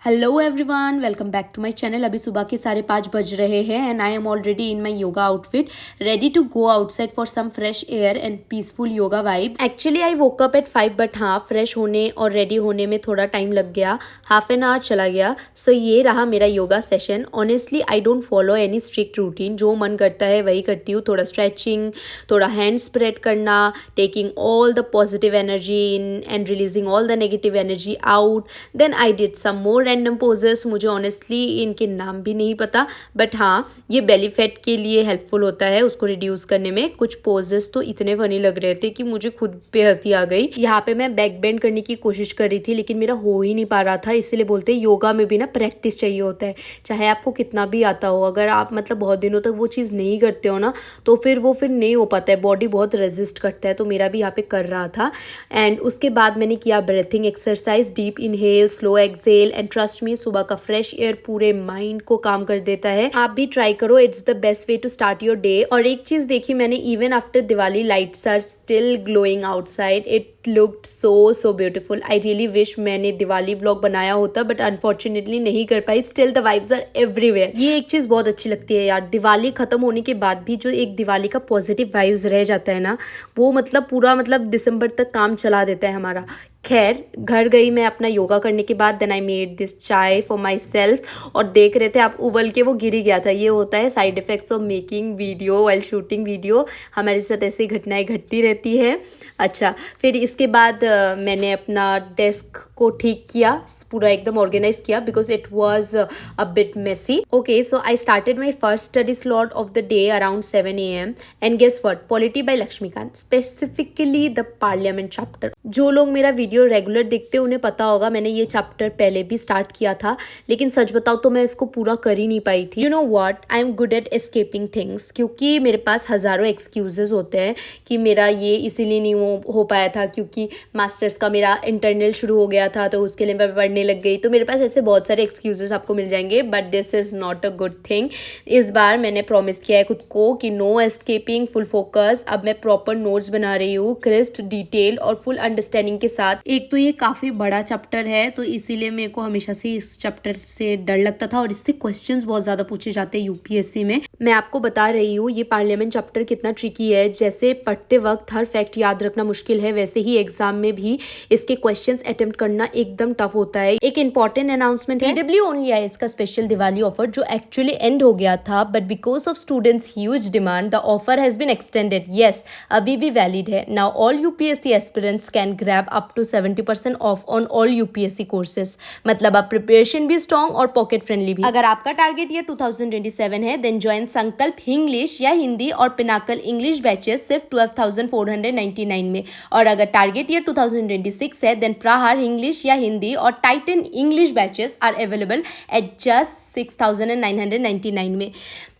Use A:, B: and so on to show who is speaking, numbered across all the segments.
A: Hello everyone, welcome back to my channel. अभी सुबह के 5:30 बज रहे हैं and I am already in my yoga outfit ready to go outside for some fresh air and peaceful yoga vibes. Actually I woke up at 5 but हाँ, fresh होने और ready होने में थोड़ा टाइम लग गया, हाफ एन आवर चला गया। सो ये रहा मेरा yoga session. Honestly I don't follow any strict routine, जो मन करता है वही करती हूँ। थोड़ा स्ट्रेचिंग, थोड़ा हैंड स्प्रेड करना, taking all the positive energy in and releasing all the negative energy out. Then I did some more random poses. मुझे ऑनेस्टली इनके नाम भी नहीं पता, बट हाँ, ये बेली फैट के लिए हेल्पफुल होता है, उसको रिड्यूस करने में। कुछ पोजेस तो इतने फनी लग रहे थे कि मुझे खुद पे हंसी आ गई। यहाँ पे मैं बैक बेंड करने की कोशिश कर रही थी, लेकिन मेरा हो ही नहीं पा रहा था। इसीलिए बोलते हैं योगा में भी ना प्रैक्टिस चाहिए होता है, चाहे आपको कितना भी आता हो। अगर आप मतलब बहुत दिनों तक वो चीज़ नहीं करते हो ना, तो फिर नहीं हो पाता है, बॉडी बहुत रेजिस्ट करता है। तो मेरा भी यहाँ पे कर रहा था। एंड उसके बाद मैंने किया breathing exercise, deep inhale, slow exhale. And trust me, सुबह का फ्रेश एयर पूरे माइंड को काम कर देता है। आप भी ट्राई करो, it's the best way to start your day. और एक चीज देखी मैंने, even after Diwali lights are still glowing outside. It looked so beautiful. I really wish मैंने दिवाली व्लॉग बनाया होता, बट अनफॉर्चुनेटली नहीं कर पाई। Still the vibes are everywhere. ये एक चीज बहुत अच्छी लगती है यार, दिवाली खत्म होने के बाद भी जो एक दिवाली का पॉजिटिव वाइब्स रह जाता है ना, वो मतलब पूरा दिसंबर तक काम चला देता है हमारा। खैर, घर गई मैं अपना योगा करने के बाद। देन आई मेड दिस चाय फॉर माई सेल्फ। और देख रहे थे आप, उबल के वो गिर ही गया था। ये होता है side effects of making video while shooting video. हमारे साथ ऐसी घटनाएं घटती रहती है। अच्छा, फिर इसके बाद मैंने अपना डेस्क को ठीक किया, पूरा एकदम ऑर्गेनाइज किया, because it was a bit messy. Okay, so I started my first study slot of the day around 7 AM and guess what, polity by Laxmikanth, specifically the parliament chapter. जो लोग मेरा वीडियो रेगुलर देखते हैं उन्हें पता होगा, मैंने ये चैप्टर पहले भी स्टार्ट किया था, लेकिन सच बताओ तो मैं इसको पूरा कर ही नहीं पाई थी। You know what, I am good at escaping things, क्योंकि मेरे पास हज़ारों एक्सक्यूजेज होते हैं कि मेरा ये इसीलिए नहीं हो पाया था, क्योंकि मास्टर्स का मेरा इंटरनल शुरू हो गया था, तो उसके लिए मैं पढ़ने लग गई। तो मेरे पास ऐसे बहुत सारे एक्सक्यूजेस आपको मिल जाएंगे, but this is not a good thing. इस बार मैंने प्रॉमिस किया है खुद को कि नो एस्केपिंग, फुल फोकस। अब मैं प्रॉपर नोट्स बना रही हूँ, क्रिस्प, डिटेल और फुल अंडरस्टैंडिंग के साथ। एक तो ये काफ़ी बड़ा चैप्टर है, तो इसीलिए मेरे को हमेशा से इस चैप्टर से डर लगता था, और इससे क्वेश्चंस बहुत ज़्यादा पूछे जाते हैं यूपीएससी में। मैं आपको बता रही हूँ ये पार्लियामेंट चैप्टर कितना ट्रिकी है। जैसे पढ़ते वक्त हर फैक्ट याद रखना मुश्किल है, वैसे ही एग्जाम में भी इसके क्वेश्चंस अटेम्प्ट करना एकदम टफ होता है। एक इंपॉर्टेंट अनाउंसमेंट है, पीडब्ल्यू ओनली आई का स्पेशल दिवाली ऑफर, जो एक्चुअली एंड हो गया था, but because of students huge demand the offer has been extended. Yes, अभी भी वैलिड है। Now all UPSC aspirants can grab up to 70% of on all UPSC courses. मतलब अब प्रिपरेशन भी स्ट्रॉन्ग और पॉकेट फ्रेंडली भी। अगर आपका टारगेट ईयर 2027 है, देन ज्वाइन संकल्प इंग्लिश या हिंदी और पिनाकल इंग्लिश बैचेस सिर्फ 12,499 में। और अगर टारगेट ईयर 2026 है, देन प्रहार इंग्लिश या हिंदी और Titan English batches are available at just 6,999 में।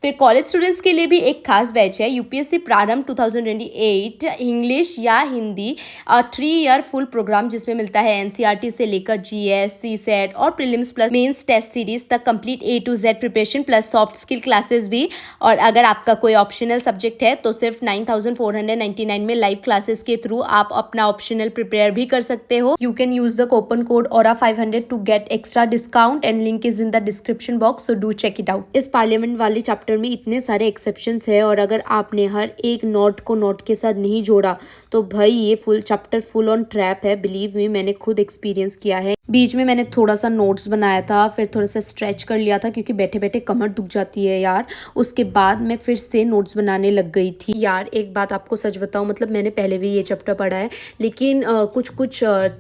A: फिर कॉलेज स्टूडेंट्स के लिए भी एक खास बैच है, यूपीएससी प्रारंभ 2028 इंग्लिश या हिंदी, 3 ईयर फुल प्रोग्राम, जिसमें मिलता है एनसीईआरटी से लेकर जीएस, सीसेट और prelims plus mains test series तक complete A to Z preparation plus soft skill classes भी। और अगर आपका कोई ऑप्शनल सब्जेक्ट है, तो सिर्फ 9,499 में लाइव क्लासेस के थ्रू आप अपना ऑप्शनल प्रिपेयर भी कर सकते हो। You can use the coupon code ORA500 to get extra discount and link is in the description box, so do check it out. इस पार्लियामेंट वाले चैप्टर में इतने सारे एक्सेप्शंस है, और अगर आपने हर एक नोट को नोट के साथ नहीं जोड़ा, तो भाई ये full chapter full on trap है। बिलीव मी, मैंने खुद एक्सपीरियंस किया है। बीच में मैंने थोड़ा सा नोट्स बनाया था, फिर थोड़ा सा स्ट्रेच कर लिया था, क्योंकि बैठे बैठे कमर दुख जाती है यार। उसके बाद मैं फिर से नोट्स बनाने लग गई थी। यार एक बात आपको सच बताऊं, मतलब मैंने पहले भी ये चैप्टर पढ़ा है, लेकिन कुछ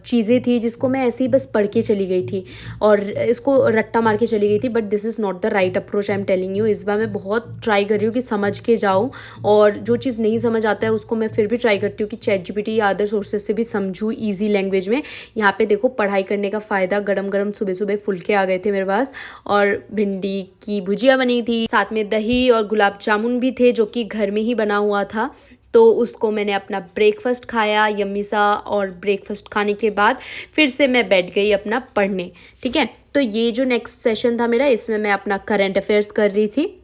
A: चीज़ें थी जिसको मैं ऐसे ही बस पढ़ के चली गई थी और इसको रट्टा मार के चली गई थी। But this is not the right approach, I am telling you. इस बार मैं बहुत ट्राई कर रही हूँ कि समझ के जाऊँ, और जो चीज़ नहीं समझ आता है उसको मैं फिर भी ट्राई करती हूँ कि ChatGPT या अदर सोर्सेज से भी समझूँ ईजी लैंग्वेज में। यहाँ पे देखो, पढ़ाई करने का फ़ायदा, गरम गरम सुबह सुबह फुलके आ गए थे मेरे पास, और भिंडी की भुजिया बनी थी, साथ में दही और गुलाब जामुन भी थे, जो कि घर में ही बना हुआ था। तो उसको मैंने अपना ब्रेकफास्ट खाया, यम्मी सा। और ब्रेकफास्ट खाने के बाद फिर से मैं बैठ गई अपना पढ़ने। ठीक है, तो ये जो नेक्स्ट सेशन था मेरा, इसमें मैं अपना करंट अफेयर्स कर रही थी।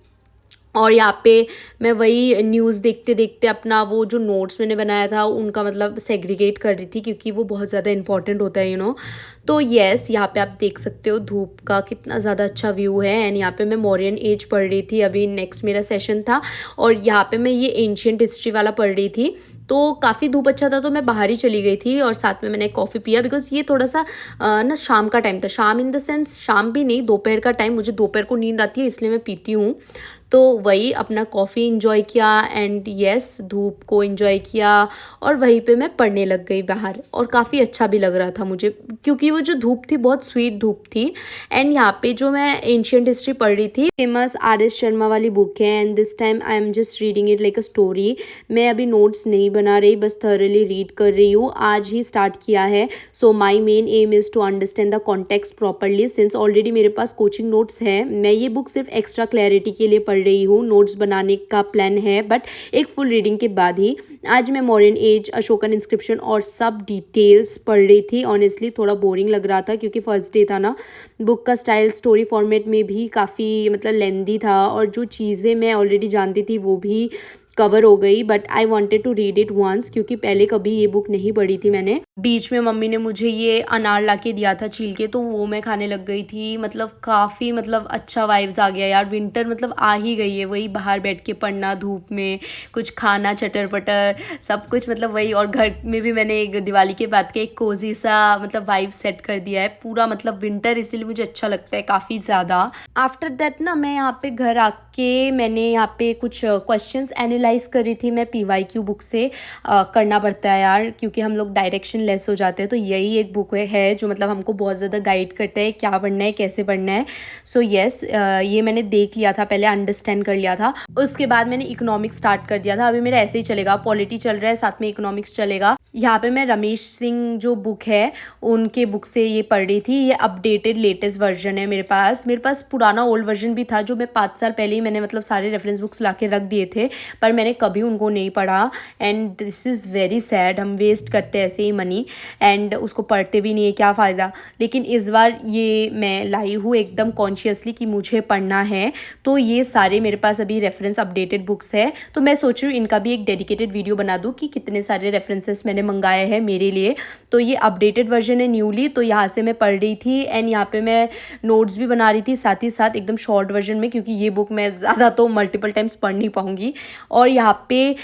A: और यहाँ पे मैं वही न्यूज़ देखते देखते अपना वो जो नोट्स मैंने बनाया था उनका मतलब सेग्रीगेट कर रही थी, क्योंकि वो बहुत ज़्यादा इंपॉर्टेंट होता है तो येस, यहाँ पे आप देख सकते हो धूप का कितना ज़्यादा अच्छा व्यू है। एंड यहाँ पे मैं मौर्यन एज पढ़ रही थी, अभी नेक्स्ट मेरा सेशन था, और यहाँ पे मैं ये एंशियंट हिस्ट्री वाला पढ़ रही थी। तो काफ़ी धूप अच्छा था तो मैं बाहर ही चली गई थी, और साथ में मैंने कॉफ़ी पिया, बिकॉज ये थोड़ा सा ना शाम का टाइम था, शाम इन द सेंस शाम भी नहीं, दोपहर का टाइम, मुझे दोपहर को नींद आती है इसलिए मैं पीती हूँ। तो वही अपना कॉफ़ी इंजॉय किया एंड यस धूप को इंजॉय किया, और वहीं पे मैं पढ़ने लग गई बाहर, और काफ़ी अच्छा भी लग रहा था मुझे, क्योंकि वो जो धूप थी बहुत स्वीट धूप थी। एंड यहाँ पे जो मैं एंशियंट हिस्ट्री पढ़ रही थी, फेमस R.S. शर्मा वाली बुक है, and this time I am just reading it like a story. मैं अभी नोट्स नहीं बना रही, बस थॉरली रीड कर रही हूँ, आज ही स्टार्ट किया है। So my main aim is to understand the context properly, since already मेरे पास कोचिंग नोट्स है। मैं ये बुक सिर्फ एक्स्ट्रा क्लैरिटी के लिए पढ़ रही हूँ, नोट्स बनाने का प्लान है बट एक फुल रीडिंग के बाद ही। आज मैं मौर्यन एज, अशोकन इंस्क्रिप्शन और सब डिटेल्स पढ़ रही थी। ऑनेस्टली थोड़ा बोरिंग लग रहा था, क्योंकि फर्स्ट डे था ना। बुक का स्टाइल स्टोरी फॉर्मेट में भी काफ़ी मतलब लेंदी था, और जो चीज़ें मैं ऑलरेडी जानती थी वो भी कवर हो गई, but I wanted to read it once, क्योंकि पहले कभी ये बुक नहीं पढ़ी थी मैंने। बीच में मम्मी ने मुझे ये अनार ला के दिया था छील के, तो वो मैं खाने लग गई थी। मतलब काफ़ी मतलब अच्छा वाइब्स आ गया यार, विंटर मतलब आ ही गई है। वही बाहर बैठ के पढ़ना धूप में, कुछ खाना चटर पटर सब कुछ, मतलब वही। और घर में भी मैंने एक दिवाली के बाद के एक कोजी सा मतलब वाइब सेट कर दिया है पूरा, मतलब विंटर इसीलिए मुझे अच्छा लगता है काफ़ी ज़्यादा। आफ्टर दैट ना मैं यहाँ पे घर आके मैंने यहाँ पे कुछ क्वेश्चंस एनालाइज करी थी। मैं PYQ बुक से करना पड़ता है यार, क्योंकि हम लोग डायरेक्शन लेस हो जाते हैं। तो यही एक बुक है जो मतलब हमको बहुत ज़्यादा गाइड करता है क्या पढ़ना है कैसे पढ़ना है। सो येस, ये मैंने देख लिया था पहले, अंडरस्टैंड कर लिया था। उसके बाद मैंने इकोनॉमिक्स स्टार्ट कर दिया था। अभी मेरा ऐसे ही चलेगा, पॉलिटी चल रहा है साथ में इकोनॉमिक्स चलेगा। यहाँ पे मैं रमेश सिंह जो बुक है उनके बुक से ये पढ़ रही थी। ये अपडेटेड लेटेस्ट वर्जन है मेरे पास पुराना ओल्ड वर्जन भी था, जो मैं 5 साल पहले ही मैंने मतलब सारे रेफरेंस बुक्स ला के रख दिए थे, पर मैंने कभी उनको नहीं पढ़ा। And this is very sad, हम वेस्ट करते हैं ऐसे ही मनी, एंड उसको पढ़ते भी नहीं है, क्या फ़ायदा। लेकिन इस बार ये मैं लाई हूँ एकदम कॉन्शियसली कि मुझे पढ़ना है। तो ये सारे मेरे पास अभी रेफरेंस अपडेटेड बुक्स है, तो मैं सोच रही हूँ इनका भी एक डेडिकेटेड वीडियो बना दूँ कि कितने सारे रेफरेंसेस मैंने मंगाए हैं मेरे लिए। तो ये अपडेटेड वर्जन है न्यूली, तो यहाँ से मैं पढ़ रही थी। एंड यहाँ पे मैं नोट्स भी बना रही थी साथ ही साथ, एकदम शॉर्ट वर्जन में, क्योंकि ये बुक मैं ज़्यादा तो मल्टीपल टाइम्स पढ़ नहीं पाऊँगी। और यहाँ पे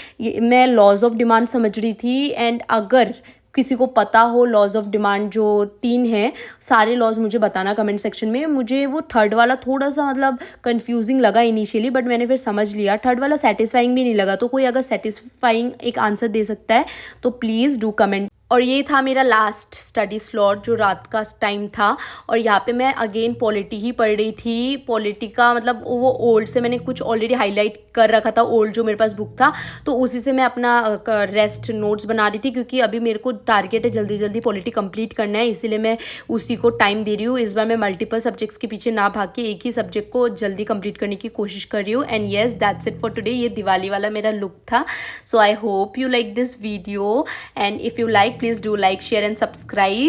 A: मैं लॉज ऑफ डिमांड समझ रही थी। एंड अगर किसी को पता हो लॉज ऑफ डिमांड जो 3 हैं, सारे लॉज मुझे बताना कमेंट सेक्शन में। मुझे वो थर्ड वाला थोड़ा सा मतलब कंफ्यूजिंग लगा इनिशियली, बट मैंने फिर समझ लिया। थर्ड वाला सेटिस्फाइंग भी नहीं लगा, तो कोई अगर सेटिस्फाइंग एक आंसर दे सकता है तो प्लीज़ डू कमेंट। और ये था मेरा लास्ट स्टडी स्लॉट जो रात का टाइम था। और यहाँ पे मैं अगेन पॉलिटी ही पढ़ रही थी। पॉलिटी का मतलब वो ओल्ड से मैंने कुछ ऑलरेडी हाईलाइट कर रखा था, ओल्ड जो मेरे पास बुक था, तो उसी से मैं अपना रेस्ट नोट्स बना रही थी, क्योंकि अभी मेरे को टारगेट है जल्दी जल्दी पॉलिटी कंप्लीट करना है, इसीलिए मैं उसी को टाइम दे रही हूँ। इस बार मैं मल्टीपल सब्जेक्ट्स के पीछे ना भाग के एक ही सब्जेक्ट को जल्दी कंप्लीट करने की कोशिश कर रही हूँ। And yes, that's it for today. ये दिवाली वाला मेरा लुक था। So I hope you like this video, and if you like please do like, share and subscribe.